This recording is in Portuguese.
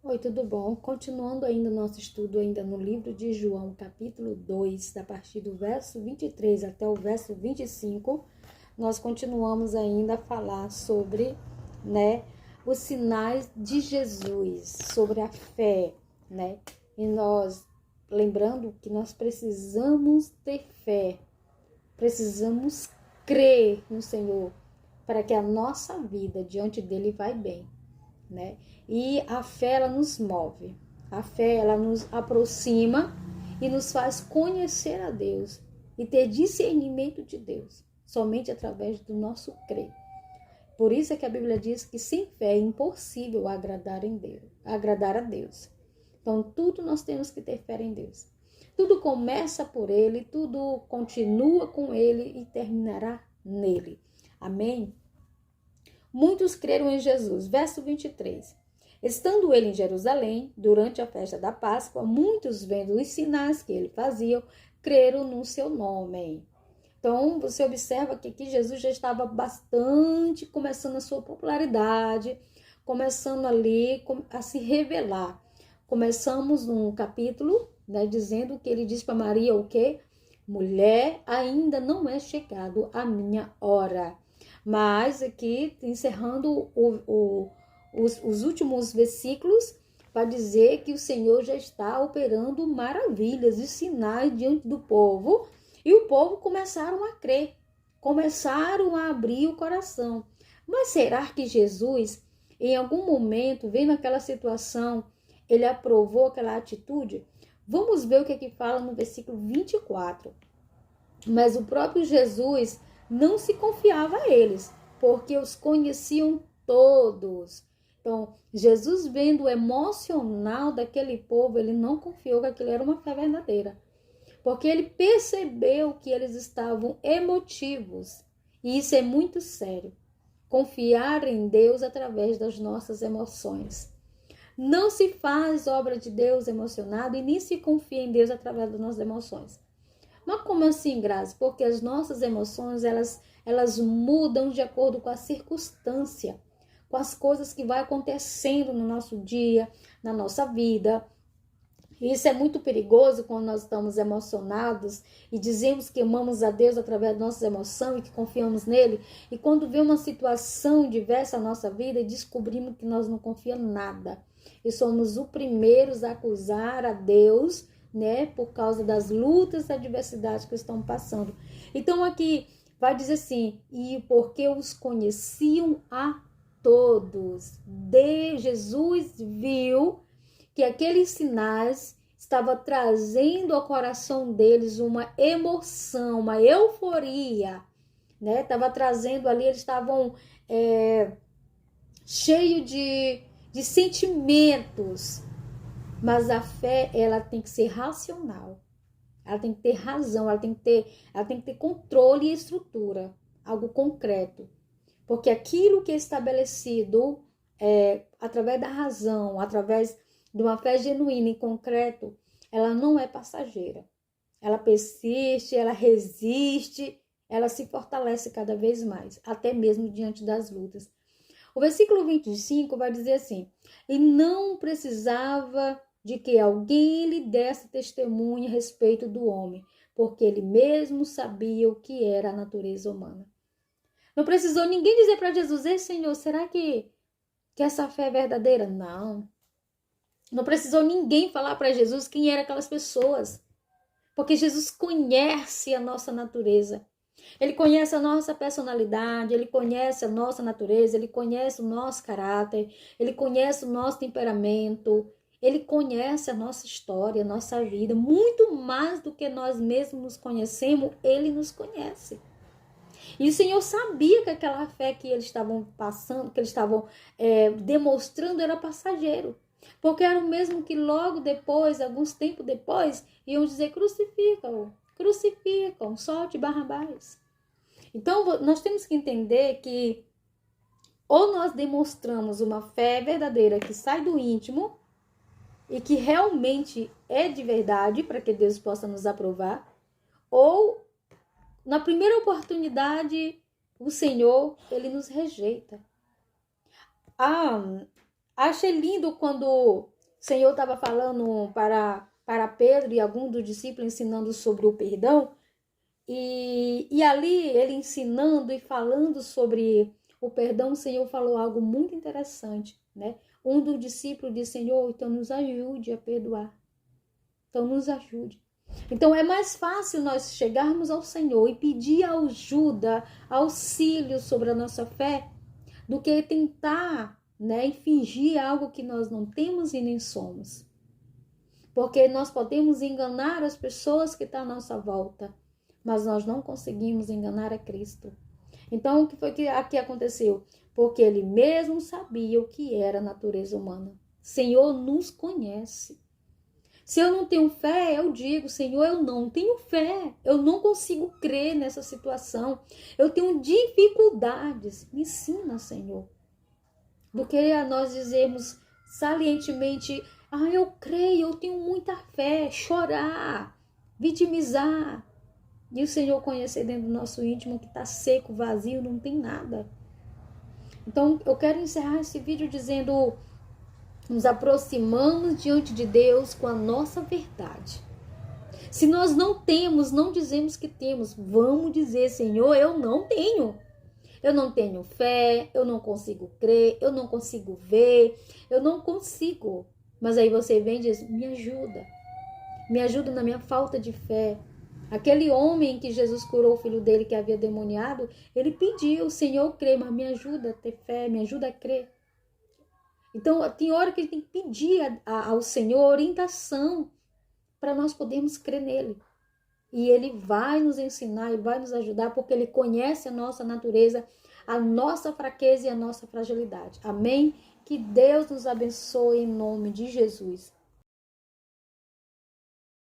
Oi, tudo bom? Continuando ainda o nosso estudo ainda no livro de João, capítulo 2, a partir do verso 23 até o verso 25, nós continuamos ainda a falar sobre, os sinais de Jesus, sobre a fé, E nós, lembrando que nós precisamos ter fé, precisamos crer no Senhor, para que a nossa vida diante dele vai bem. E a fé, ela nos move. A fé, ela nos aproxima e nos faz conhecer a Deus e ter discernimento de Deus, somente através do nosso crer. Por isso é que a Bíblia diz que sem fé é impossível agradar a Deus. Então, tudo nós temos que ter fé em Deus. Tudo começa por Ele, tudo continua com Ele e terminará nele. Amém? Muitos creram em Jesus. Verso 23. Estando ele em Jerusalém, durante a festa da Páscoa, muitos, vendo os sinais que ele fazia, creram no seu nome. Então, você observa que aqui Jesus já estava bastante começando a sua popularidade, começando ali a se revelar. Começamos num capítulo, dizendo que ele diz para Maria o quê? Mulher, ainda não é chegado a minha hora. Mas aqui, encerrando os últimos versículos, para dizer que o Senhor já está operando maravilhas e sinais diante do povo, e o povo começaram a crer, começaram a abrir o coração. Mas será que Jesus, em algum momento, vendo aquela situação, ele aprovou aquela atitude? Vamos ver o que fala no versículo 24. Mas o próprio Jesus não se confiava a eles, porque os conheciam todos. Então, Jesus, vendo o emocional daquele povo, ele não confiou que aquilo era uma fé verdadeira, porque ele percebeu que eles estavam emotivos. E isso é muito sério. Confiar em Deus através das nossas emoções. Não se faz obra de Deus emocionado e nem se confia em Deus através das nossas emoções. Mas como assim, Grazi? Porque as nossas emoções, elas mudam de acordo com a circunstância, com as coisas que vai acontecendo no nosso dia, na nossa vida. E isso é muito perigoso quando nós estamos emocionados e dizemos que amamos a Deus através da nossa emoção e que confiamos nele. E quando vê uma situação diversa na nossa vida, descobrimos que nós não confiamos em nada. E somos os primeiros a acusar a Deus, por causa das lutas e adversidades que estão passando. Então aqui vai dizer assim, e porque os conheciam a todos. Jesus viu que aqueles sinais estavam trazendo ao coração deles uma emoção, uma euforia, Estava trazendo ali, eles estavam cheios de sentimentos. Mas a fé, ela tem que ser racional. Ela tem que ter razão, ela tem que ter controle e estrutura, algo concreto. Porque aquilo que é estabelecido através da razão, através de uma fé genuína e concreto, ela não é passageira. Ela persiste, ela resiste, ela se fortalece cada vez mais, até mesmo diante das lutas. O versículo 25 vai dizer assim: e não precisava de que alguém lhe desse testemunho a respeito do homem, porque ele mesmo sabia o que era a natureza humana. Não precisou ninguém dizer para Jesus: ei, Senhor, será que essa fé é verdadeira? Não. Não precisou ninguém falar para Jesus quem eram aquelas pessoas, porque Jesus conhece a nossa natureza. Ele conhece a nossa personalidade, ele conhece a nossa natureza, ele conhece o nosso caráter, ele conhece o nosso temperamento, ele conhece a nossa história, a nossa vida, muito mais do que nós mesmos nos conhecemos, ele nos conhece. E o Senhor sabia que aquela fé que eles estavam passando, que eles estavam demonstrando, era passageiro. Porque era o mesmo que logo depois, alguns tempos depois, iam dizer: crucificam, solte Barrabás. Então, nós temos que entender que ou nós demonstramos uma fé verdadeira que sai do íntimo e que realmente é de verdade para que Deus possa nos aprovar, ou na primeira oportunidade o Senhor, ele nos rejeita. A Achei lindo quando o Senhor estava falando para Pedro e algum dos discípulos ensinando sobre o perdão. E ali ele ensinando e falando sobre o perdão, o Senhor falou algo muito interessante, né? Um dos discípulos disse: Senhor, então nos ajude a perdoar. Então nos ajude. Então é mais fácil nós chegarmos ao Senhor e pedir ajuda, auxílio sobre a nossa fé, do que tentar, né, e fingir algo que nós não temos e nem somos. Porque nós podemos enganar as pessoas que estão à nossa volta, mas nós não conseguimos enganar a Cristo. Então, o que foi que aqui aconteceu? Porque ele mesmo sabia o que era a natureza humana. Senhor nos conhece. Se eu não tenho fé, eu digo: Senhor, eu não tenho fé. Eu não consigo crer nessa situação. Eu tenho dificuldades. Me ensina, Senhor. Do que a nós dizermos salientemente: eu creio, eu tenho muita fé, chorar, vitimizar. E o Senhor conhecer dentro do nosso íntimo que está seco, vazio, não tem nada. Então, eu quero encerrar esse vídeo dizendo: nos aproximamos diante de Deus com a nossa verdade. Se nós não temos, não dizemos que temos. Vamos dizer: Senhor, eu não tenho. Eu não tenho fé, eu não consigo crer, eu não consigo ver, eu não consigo. Mas aí você vem e diz: me ajuda na minha falta de fé. Aquele homem que Jesus curou o filho dele que havia demoniado, ele pediu: Senhor, eu creio, mas me ajuda a ter fé, me ajuda a crer. Então, tem hora que ele tem que pedir ao Senhor orientação para nós podermos crer nele. E ele vai nos ensinar e vai nos ajudar, porque ele conhece a nossa natureza, a nossa fraqueza e a nossa fragilidade. Amém? Que Deus nos abençoe em nome de Jesus.